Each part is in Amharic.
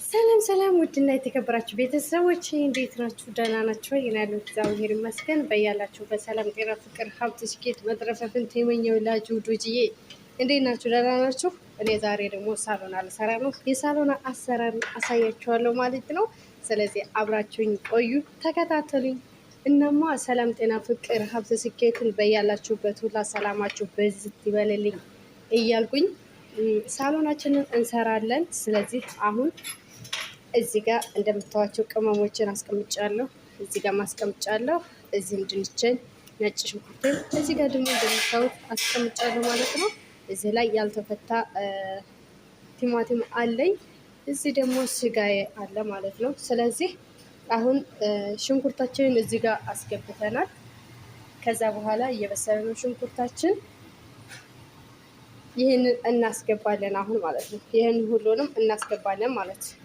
ሰላም ሰላም፣ ውድና የተከበራችሁ ቤተሰቦች እንዴት ናችሁ? ደህና ናችሁ? ይናለው እግዚአብሔር ይመስገን። በያላችሁ በሰላም ጤና፣ ፍቅር፣ ሀብት፣ ስኬት መትረፍን ተመኘሁላችሁ። ውዶችዬ እንዴት ናችሁ? ደህና ናችሁ? እኔ ዛሬ ደግሞ ሳሎን አልሰራ ነው። የሳሎን አሰራር አሳያችኋለሁ ማለት ነው። ስለዚህ አብራችሁኝ ቆዩ፣ ተከታተሉኝ። እናማ ሰላም ጤና፣ ፍቅር፣ ሀብት፣ ስኬትን በያላችሁበት ሁላ ሰላማችሁ በዝት ይበልልኝ እያልኩኝ ሳሎናችንን እንሰራለን። ስለዚህ አሁን እዚህ ጋር እንደምታዋቸው ቅመሞችን አስቀምጫለሁ። እዚህ ጋር ማስቀምጫለሁ። እዚህም ድንችን፣ ነጭ ሽንኩርትን እዚህ ጋር ደግሞ እንደምታዩት አስቀምጫለሁ ማለት ነው። እዚህ ላይ ያልተፈታ ቲማቲም አለኝ። እዚህ ደግሞ ስጋዬ አለ ማለት ነው። ስለዚህ አሁን ሽንኩርታችንን እዚህ ጋር አስገብተናል። ከዛ በኋላ እየበሰለ ነው ሽንኩርታችን። ይህንን እናስገባለን አሁን ማለት ነው። ይህን ሁሉንም እናስገባለን ማለት ነው።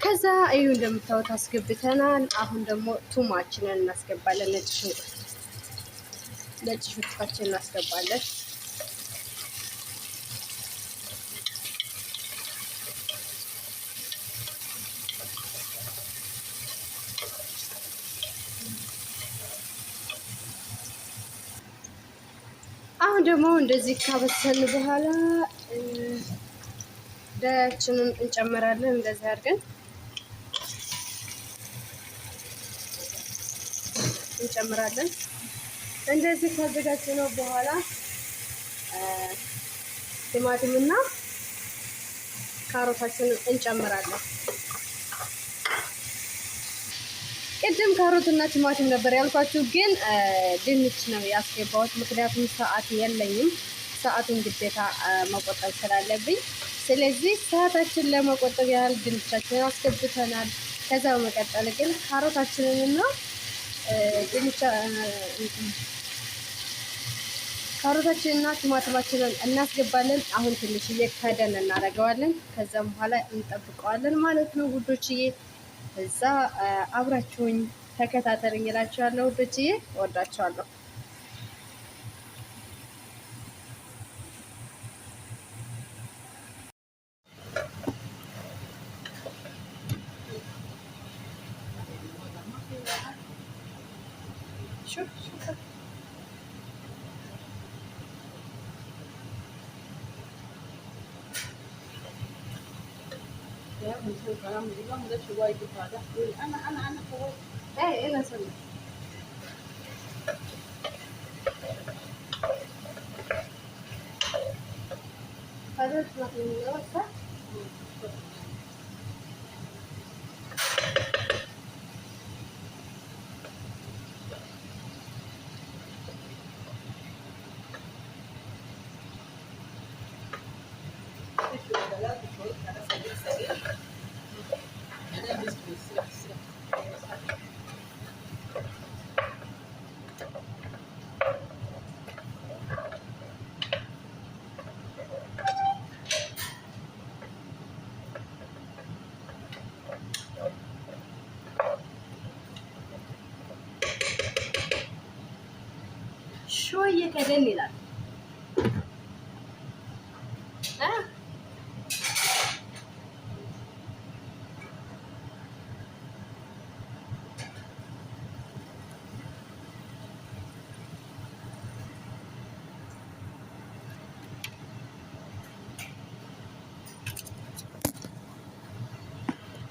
ከዛ እዩ እንደምታዩት አስገብተናል። አሁን ደግሞ ቱማችንን እናስገባለን። ነጭ ሽንኩርታችንን እናስገባለን። አሁን ደግሞ እንደዚህ ካበሰልን በኋላ ዳያችንን እንጨምራለን። እንደዚህ አድርገን እንጨምራለን። እንደዚህ ካዘጋጀነው በኋላ ቲማቲምና ካሮታችንን እንጨምራለን። ቅድም ካሮትና ቲማቲም ነበር ያልኳችሁ፣ ግን ድንች ነው ያስገባሁት። ምክንያቱም ሰዓት የለኝም። ሰዓቱን ግዴታ መቆጠብ ስላለብኝ፣ ስለዚህ ሰዓታችን ለመቆጠብ ያህል ድንቻችንን አስገብተናል። ከዛ በመቀጠል ግን ካሮታችንንና ካሮታችንና ቲማቲማችንን እናስገባለን። አሁን ትንሽዬ ከደን እናደርገዋለን። ከዛም በኋላ እንጠብቀዋለን ማለት ነው ውዶችዬ። እዛ አብራችሁኝ ተከታተሉኝ እላችኋለሁ ውዶችዬ። እወዳችኋለሁ። يا ابني شوف كلام اليوم ده شوية هذا يقول أنا قوي. إيه أنا سوي. هذا اسمه من صح؟ شوية كدن ይላል።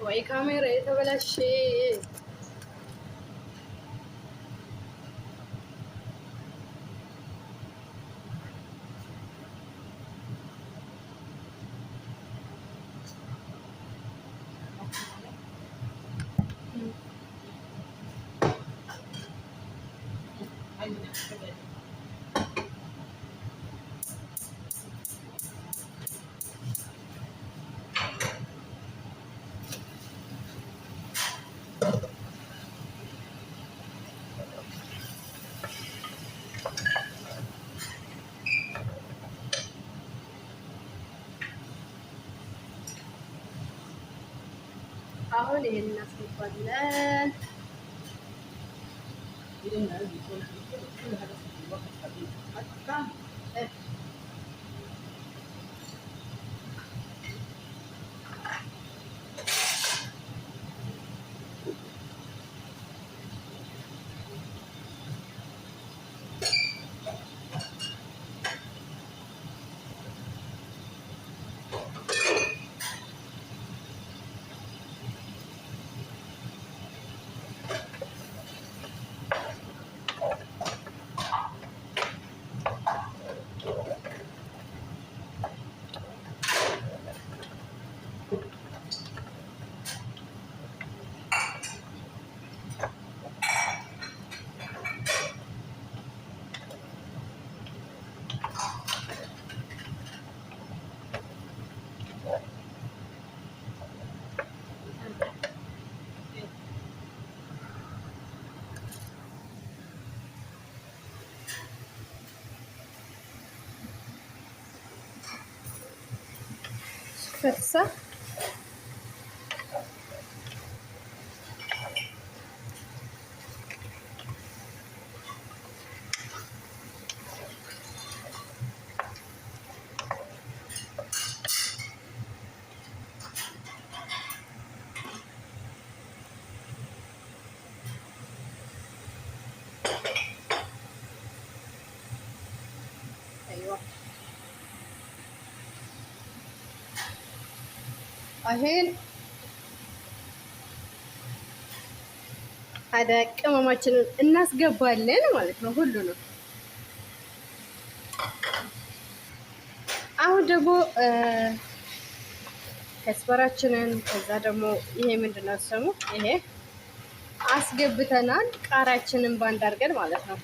ወይ ካሜራ የተበላሸ አሁን ይሄን እናስገባለን። ይክፈትሳ ايوه አሁን አደ ቅመማችንን እናስገባለን ማለት ነው ሁሉንም። አሁን ደግሞ ከስበራችንን ከዛ ደግሞ ይሄ ምንድነው ስሙ ይሄ አስገብተናል። ቃሪያችንን ባንድ አድርገን ማለት ነው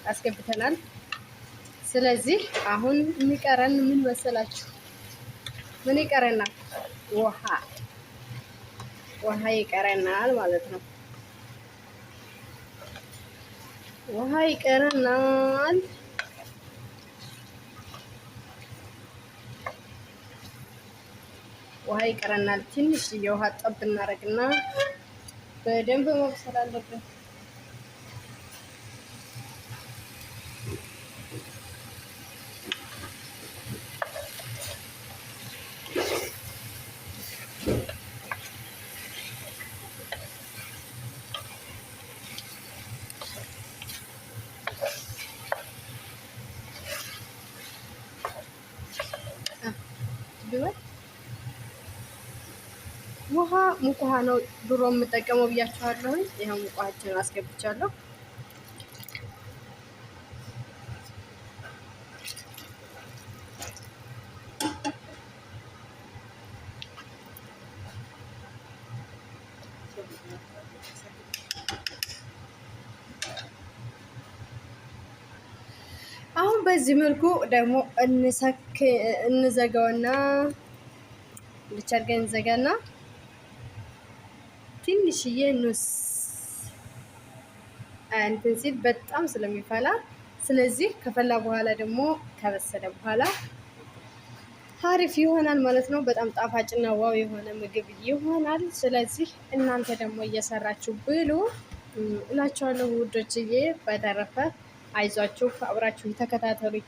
አስገብተናል። ስለዚህ አሁን የሚቀረን ምን መሰላችሁ? ምን ይቀረናል? ውሃ ይቀረናል ማለት ነው። ውሃ ይቀረናል። ውሃ ይቀረናል። ትንሽ የውሃ ጠብ እናደርግና በደንብ መብሰል አለብን። ውሃ ሙቅ ውሃ ነው ድሮ የምጠቀመው ብያችኋለሁ። ይሄው ሙቅ ውሃችን አስገብቻለሁ። አሁን በዚህ መልኩ ደግሞ እንዘጋውና ልቻርገን እንዘጋና ትንሽዬ ኑስ እንትን ሲል በጣም ስለሚፈላ፣ ስለዚህ ከፈላ በኋላ ደግሞ ከበሰለ በኋላ አሪፍ ይሆናል ማለት ነው። በጣም ጣፋጭና ዋው የሆነ ምግብ ይሆናል። ስለዚህ እናንተ ደግሞ እየሰራችሁ ብሉ እላችኋለሁ ውዶችዬ። በተረፈ አይዟችሁ፣ አብራችሁ ተከታተሉኝ።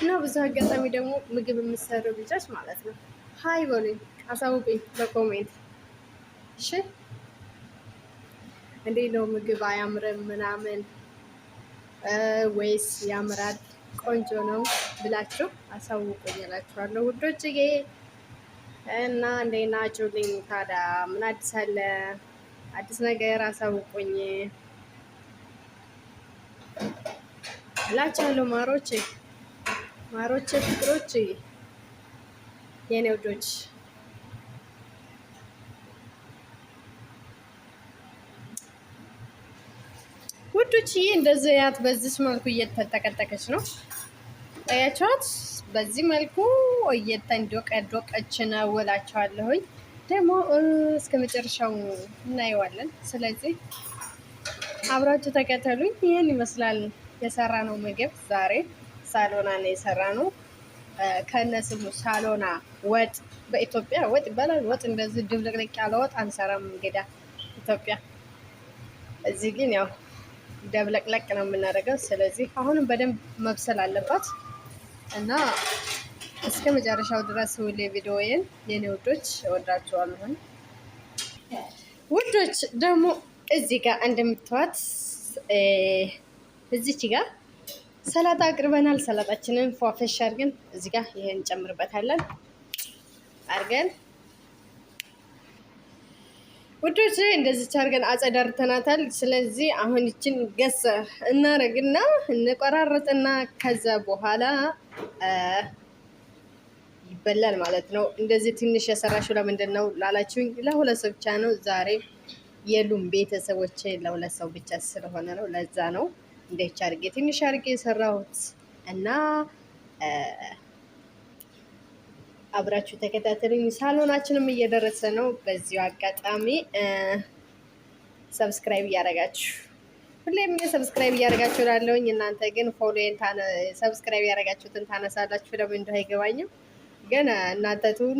እና ብዙ አጋጣሚ ደግሞ ምግብ የምትሰሩ ልጆች ማለት ነው ሀይ በሉኝ፣ አሳውቁኝ በኮሜንት እሺ። እንዴት ነው ምግብ አያምርም ምናምን ወይስ ያምራል ቆንጆ ነው ብላችሁ አሳውቁኝ እላችኋለሁ ውዶችዬ። እና እንዴት ናችሁልኝ ታዲያ? ምን አዲስ አለ? አዲስ ነገር አሳውቁኝ እላችኋለሁ ማሮቼ ማሮቼ ፍቅሮች የኔ ውዶች። ውዶችዬ እንደዚህ ያት በዚህ መልኩ እየተጠቀጠቀች ነው ታያችኋት። በዚህ መልኩ እየተንዶቀዶቀች ነው እላችኋለሁኝ። ደግሞ እስከ መጨረሻው እናየዋለን። ስለዚህ አብራችሁ ተከተሉኝ። ይህን ይመስላል የሰራ ነው ምግብ ዛሬ። ሳሎና ነው የሰራ ነው ከነስሙ ሳሎና ወጥ። በኢትዮጵያ ወጥ ይባላል። ወጥ እንደዚህ ድብልቅልቅ ያለ ወጥ አንሰራም እንግዲህ ኢትዮጵያ። እዚህ ግን ያው ደብለቅለቅ ነው የምናደርገው። ስለዚህ አሁንም በደንብ መብሰል አለባት እና እስከ መጨረሻው ድረስ ሁሌ ቪዲዮዬን የኔ ውዶች እወዳችኋለሁ። ውዶች ደግሞ እዚህ ጋር እንደምትዋት እዚች ጋር ሰላጣ አቅርበናል። ሰላጣችንን ፏፈሽ አድርገን እዚህ ጋር ይሄን እንጨምርበታለን አድርገን ውዶች እንደዚህ አድርገን አጸዳርተናታል። ስለዚህ አሁን ይችን ገሰ እናረግና እንቆራረጥና ከዛ በኋላ ይበላል ማለት ነው። እንደዚህ ትንሽ የሰራሽው ለምንድን ነው ላላችሁኝ፣ ለሁለት ሰው ብቻ ነው። ዛሬ የሉም ቤተሰቦቼ፣ ለሁለት ሰው ብቻ ስለሆነ ነው። ለዛ ነው እንደች አድርጌ ትንሽ አድርጌ የሰራሁት እና አብራችሁ ተከታተሉኝ። ሳሎናችንም እየደረሰ ነው። በዚሁ አጋጣሚ ሰብስክራይብ እያደረጋችሁ ሁሌም ሰብስክራይብ እያደረጋችሁ ላለሁኝ እናንተ ግን ፎሎዬን ሰብስክራይብ ያደረጋችሁትን ታነሳላችሁ። ለምን እንደው አይገባኝም። ግን እናንተ ትሁኑ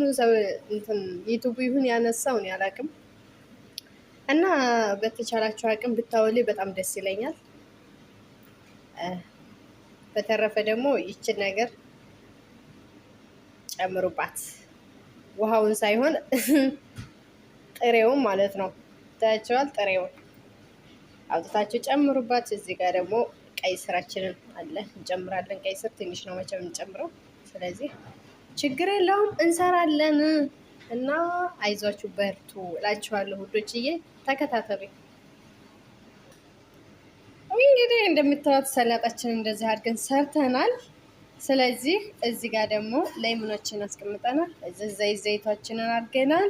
እንትን ዩቲዩብ ይሁን ያነሳው ነው ያላቅም እና በተቻላችሁ አቅም ብታወሊ በጣም ደስ ይለኛል። በተረፈ ደግሞ ይችን ነገር ጨምሩባት፣ ውሃውን ሳይሆን ጥሬውን ማለት ነው። ታያቸዋል። ጥሬውን አውጥታችሁ ጨምሩባት። እዚህ ጋር ደግሞ ቀይ ስራችንን አለ እንጨምራለን። ቀይ ስር ትንሽ ነው መቼም እንጨምረው፣ ስለዚህ ችግር የለውም እንሰራለን እና አይዟችሁ በርቱ እላችኋለሁ ውዶችዬ፣ ተከታተሉ። እንግዲህ እንደምታዩት ሰላጣችንን እንደዚህ አድርገን ሰርተናል። ስለዚህ እዚህ ጋር ደግሞ ለይሙኖችን አስቀምጠናል። እዚህ ዘይታችንን አድርገናል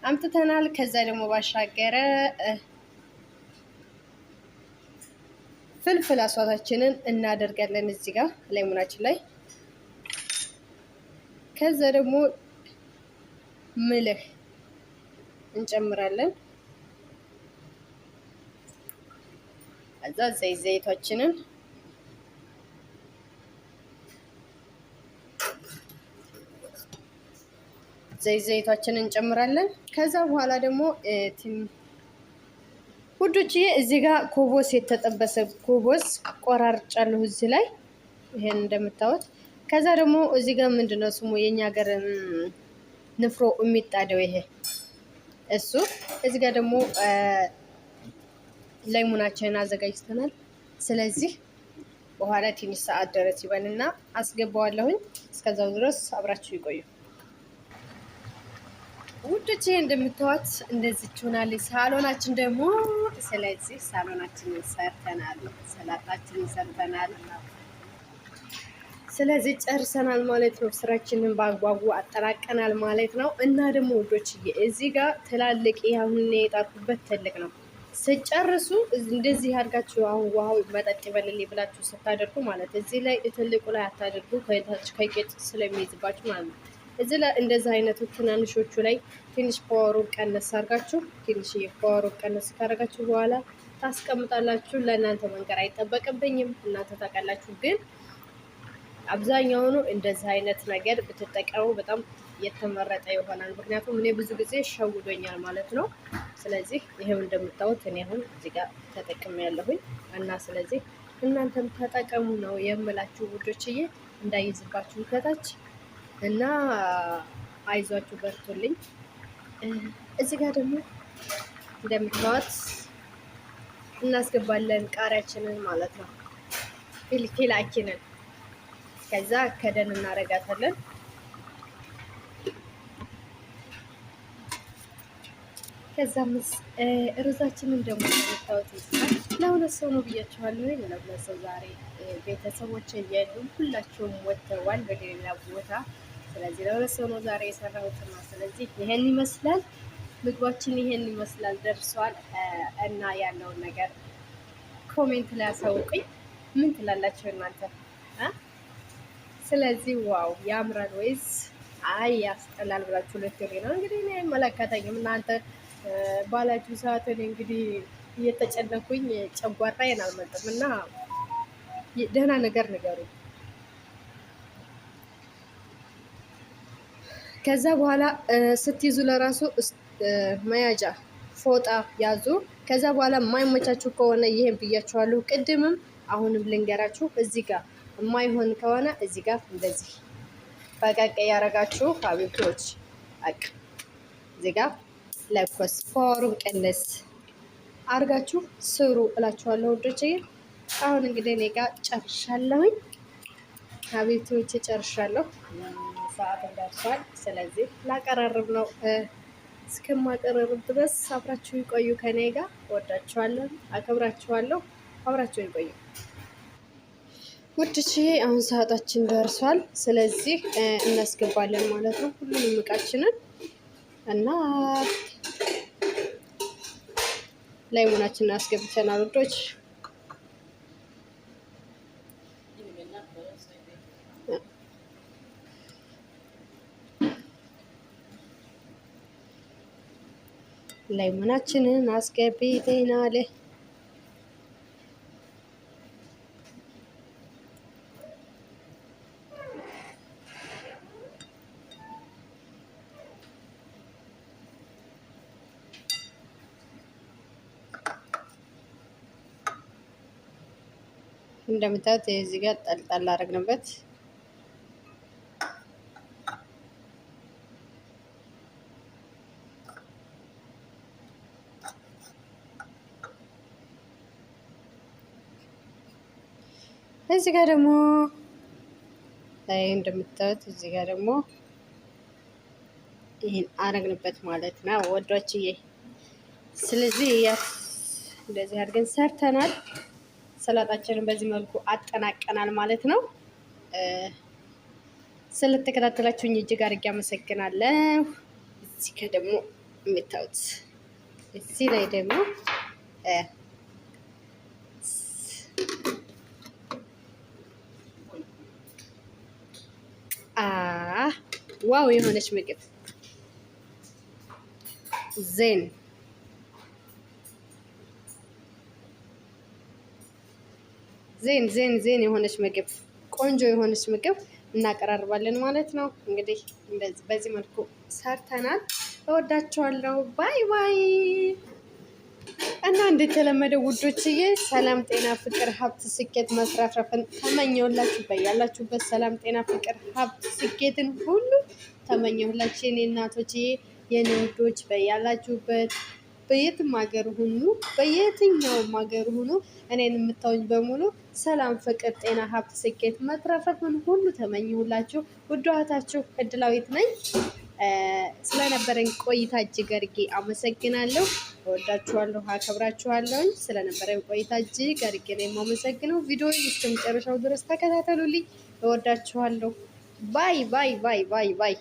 አምጥተናል። ከዛ ደግሞ ባሻገረ ፍልፍል አስዋታችንን እናደርጋለን እዚህ ጋር ለይሙናችን ላይ። ከዛ ደግሞ ምልህ እንጨምራለን። ከዛ ዘይታችንን ዘይታችንን እንጨምራለን። ከዛ በኋላ ደግሞ ውዶችዬ እዚህ ጋር ኮቦስ የተጠበሰ ኮቦስ ቆራርጫለሁ እዚህ ላይ ይሄን እንደምታዩት። ከዛ ደግሞ እዚህ ጋር ምንድነው ስሙ የኛ ሀገር ንፍሮ የሚጣደው ይሄ እሱ። እዚህ ጋር ደግሞ ለይሙናችንን አዘጋጅተናል። ስለዚህ በኋላ ትንሽ ሰዓት ድረስ ይበልና አስገባዋለሁኝ። እስከዛው ድረስ አብራችሁ ይቆዩ ውዶቼ። እንደምታዩት እንደዚህ ትሆናለች ሳሎናችን ደግሞ። ስለዚህ ሳሎናችንን ሰርተናል፣ ሰላጣችንን ሰርተናል። ስለዚህ ጨርሰናል ማለት ነው። ስራችንን በአግባቡ አጠናቀናል ማለት ነው። እና ደግሞ ውዶችዬ እዚህ ጋር ትላልቅ አሁን የጣርኩበት ትልቅ ነው። ስጨርሱ እንደዚህ አድርጋችሁ አሁን ውሃው መጠጥ ይበልልኝ ብላችሁ ስታደርጉ ማለት እዚህ ላይ ትልቁ ላይ አታደርጉ፣ ከጌጥ ስለሚይዝባችሁ ማለት ነው። እዚህ ላይ እንደዚህ አይነቱ ትናንሾቹ ላይ ትንሽ ፓወሩን ቀነስ አድርጋችሁ ትንሽ ፓወሩን ቀነስ ካደረጋችሁ በኋላ ታስቀምጣላችሁ። ለእናንተ መንገር አይጠበቅብኝም፣ እናንተ ታውቃላችሁ። ግን አብዛኛውኑ እንደዚህ አይነት ነገር ብትጠቀሙ በጣም የተመረጠ ይሆናል። ምክንያቱም እኔ ብዙ ጊዜ ሸውዶኛል ማለት ነው። ስለዚህ ይሄው እንደምታዩት እኔ አሁን እዚህ ጋር ተጠቅሜ ያለሁኝ እና ስለዚህ እናንተም ተጠቀሙ ነው የምላችሁ ውዶችዬ፣ እንዳይዝባችሁ ከታች እና አይዟችሁ በርቱልኝ። እዚህ ጋር ደግሞ እንደምታዩት እናስገባለን ቃሪያችንን ማለት ነው፣ ፊልፊላችንን። ከዛ ከደን እናረጋታለን። ከዛ ሩዛችንን ደግሞ የምታዩት ለሁለት ሰው ነው ብያችኋለሁ። ለሁለት ሰው ዛሬ ቤተሰቦች የሉም፣ ሁላቸውም ወጥተዋል ወደ ሌላ ቦታ። ስለዚህ ለሁለት ሰው ነው ዛሬ የሰራሁት ነው። ስለዚህ ይሄን ይመስላል ምግባችን፣ ይሄን ይመስላል ደርሷል። እና ያለውን ነገር ኮሜንት ላይ አሳውቁኝ። ምን ትላላችሁ እናንተ? ስለዚህ ዋው ያምራል ወይስ አይ ያስጠላል ብላችሁ ልትሉ ነው። እንግዲህ እኔ አይመለከተኝም። እናንተ ባላችሁ ሰዓት እኔ እንግዲህ እየተጨነኩኝ ጨጓራዬን አልመጥም እና ደህና ነገር ንገሩ። ከዛ በኋላ ስትይዙ ለራሱ መያዣ ፎጣ ያዙ። ከዛ በኋላ የማይመቻችሁ ከሆነ ይሄን ብያችኋለሁ ቅድምም፣ አሁንም ልንገራችሁ። እዚህ ጋር የማይሆን ከሆነ እዚህ ጋር እንደዚህ ፈቀቅ ያደረጋችሁ ሀቢብቶች አቅ እዚህ ጋር ለኮስ ፓወሩን ቀነስ አርጋችሁ ስሩ እላችኋለሁ ውዶቼ። አሁን እንግዲህ እኔ ጋር ጨርሻለሁኝ ሀቢብቶች፣ ጨርሻለሁ። ሰዓት ደርሷል። ስለዚህ ላቀራርብ ነው። እስከማቀራርብ ድረስ አብራችሁ ይቆዩ ከኔ ጋር። ወዳችኋለሁ፣ አከብራችኋለሁ። አብራችሁ ይቆዩ ውዶቼ። አሁን ሰዓታችን ደርሷል። ስለዚህ እናስገባለን ማለት ነው ሁሉንም እቃችንን እና ላይሙናችንን አስገብተናል ውዶች። ላይሙናችንን አስገብተናል። እንደምታዩት እዚህ ጋር ጣል አደረግንበት። እዚህ ጋር ደግሞ እንደምታዩት እዚህ ጋር ደግሞ ይሄን አረግንበት ማለት ነው ወዶችዬ። ስለዚህ እንደዚህ አድርገን ሰርተናል። ሰላጣችንን በዚህ መልኩ አጠናቀናል ማለት ነው። ስለተከታተላችሁኝ እጅግ አድርጌ አመሰግናለሁ። እዚህ ጋር ደግሞ የምታዩት እዚህ ላይ ደግሞ ዋው የሆነች ምግብ ዜን የሆነች ምግብ ቆንጆ የሆነች ምግብ እናቀራርባለን ማለት ነው። እንግዲህ በዚህ መልኩ ሰርተናል። እወዳችኋለሁ። ባይ ባይ። እና እንደተለመደው ውዶችዬ ሰላም፣ ጤና፣ ፍቅር፣ ሀብት፣ ስኬት፣ መስረፍረፍን ተመኘሁላችሁ። በያላችሁበት ሰላም፣ ጤና፣ ፍቅር፣ ሀብት፣ ስኬትን ሁሉ ተመኘሁላችሁ የኔ እናቶችዬ፣ የኔ ውዶች። በያላችሁበት በየትም ሀገር ሁኑ፣ በየትኛውም ሀገር ሁኑ እኔን የምታዩኝ በሙሉ ሰላም፣ ፍቅር፣ ጤና፣ ሀብት፣ ስኬት፣ መትረፍረፍን ሁሉ ተመኘሁላችሁ። ውድ እህታችሁ እድላዊት ነኝ። ስለነበረን ቆይታ እጅግ አድርጌ አመሰግናለሁ። እወዳችኋለሁ፣ አከብራችኋለሁ። ስለነበረን ቆይታ እጅግ አድርጌ ነው የማመሰግነው። ቪዲዮውን እስከ መጨረሻው ድረስ ተከታተሉልኝ። እወዳችኋለሁ። ባይ ባይ ባይ ባይ ባይ።